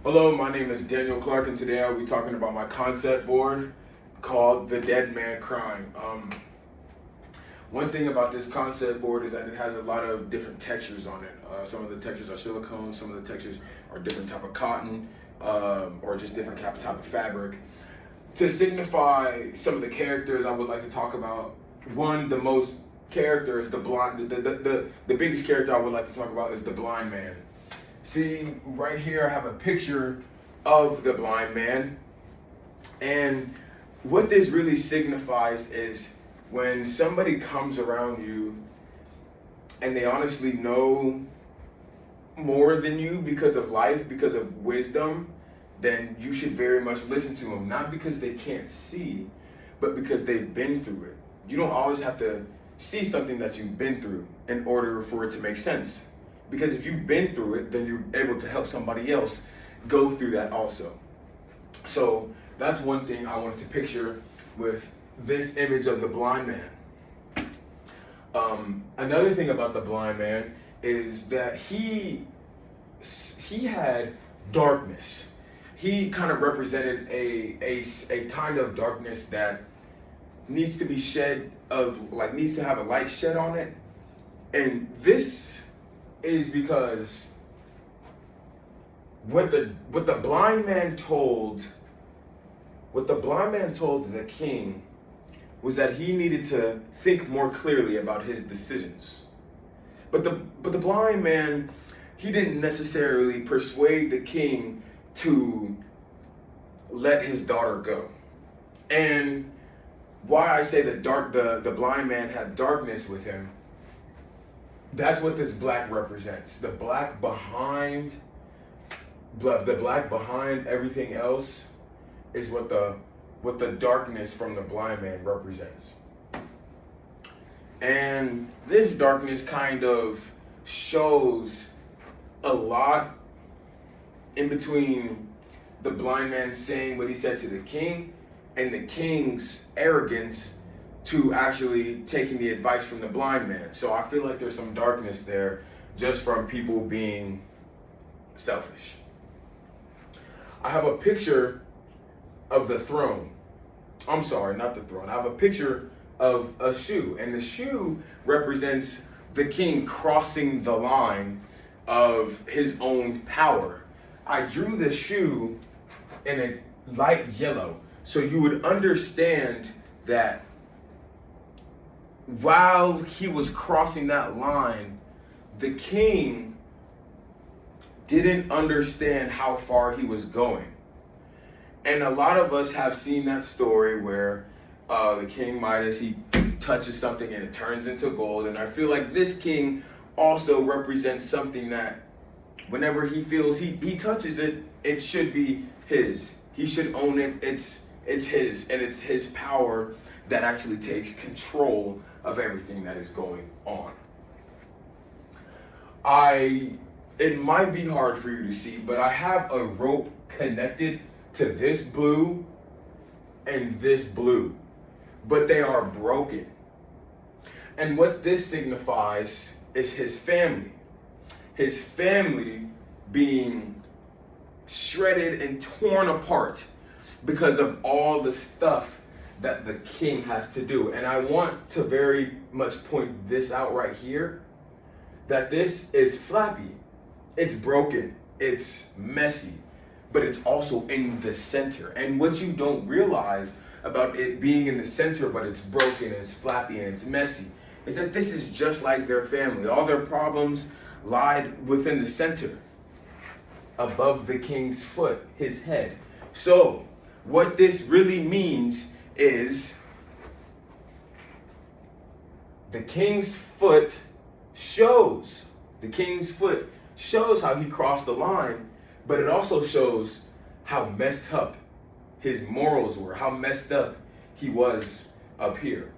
Hello, my name is Daniel Clark, and today I'll be talking about my concept board called The Dead Man Crying. One thing about this concept board is that it has a lot of different textures on it. Some of the textures are silicone, some of the textures are different type of cotton, or just different type of fabric. To signify some of the characters I would like to talk about, the most character is the blind. The biggest character I would like to talk about is the blind man. See, right here I have a picture of the blind man, and what this really signifies is when somebody comes around you and they honestly know more than you because of life, because of wisdom, then you should very much listen to them. Not because they can't see, but because they've been through it. You don't always have to see something that you've been through in order for it to make sense. Because if you've been through it, then you're able to help somebody else go through that also. So that's one thing I wanted to picture with this image of the blind man. Another thing about the blind man is that he had darkness. He kind of represented a kind of darkness that needs to be needs to have a light shed on it. And this is because what the blind man told the king was that he needed to think more clearly about his decisions. But the blind man, he didn't necessarily persuade the king to let his daughter go. And why I say that the blind man had darkness with him, that's what this black represents. The black behind everything else is what the darkness from the blind man represents. And this darkness kind of shows a lot in between the blind man saying what he said to the king and the king's arrogance to actually taking the advice from the blind man. So I feel like there's some darkness there just from people being selfish. I have a picture of the throne. I'm sorry, not the throne. I have a picture of a shoe, and the shoe represents the king crossing the line of his own power. I drew the shoe in a light yellow so you would understand that while he was crossing that line, the king didn't understand how far he was going. And a lot of us have seen that story where the King Midas, he touches something and it turns into gold. And I feel like this king also represents something that whenever he feels he touches it, it should be his. He should own it. It's his, and it's his power that actually takes control of everything that is going on. It might be hard for you to see, but I have a rope connected to this blue and this blue, but they are broken. And what this signifies is his family. His family being shredded and torn apart because of all the stuff that the king has to do. And I want to very much point this out right here, that this is flappy. It's broken, it's messy, but it's also in the center. And what you don't realize about it being in the center, but it's broken and it's flappy and it's messy, is that this is just like their family. All their problems lied within the center, above the king's foot, his head. So what this really means is the king's foot shows how he crossed the line, but it also shows how messed up his morals were, how messed up he was up here.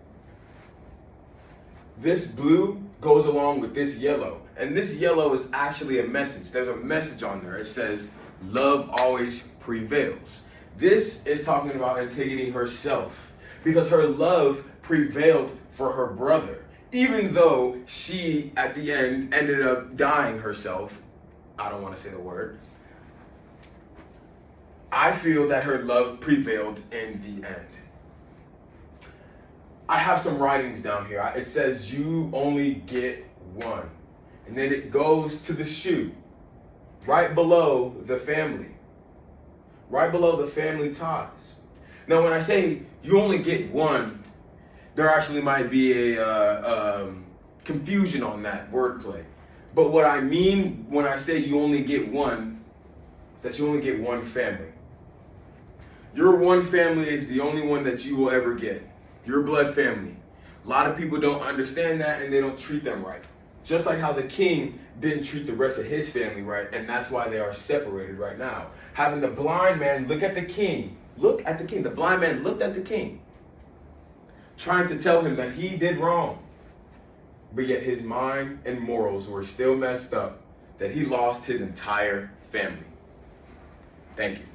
This blue goes along with this yellow, and this yellow is actually a message. There's a message on there. It says, love always prevails. This is talking about Antigone herself, because her love prevailed for her brother, even though she, at the end, ended up dying herself. I don't want to say the word. I feel that her love prevailed in the end. I have some writings down here. It says you only get one. And then it goes to the shoe, right below the family. Right below the family ties. Now when I say you only get one, there actually might be a confusion on that wordplay. But what I mean when I say you only get one, is that you only get one family. Your one family is the only one that you will ever get. Your blood family. A lot of people don't understand that and they don't treat them right. Just like how the king didn't treat the rest of his family right, and that's why they are separated right now. Having the blind man look at the king. Look at the king. The blind man looked at the king, trying to tell him that he did wrong. But yet his mind and morals were still messed up, that he lost his entire family. Thank you.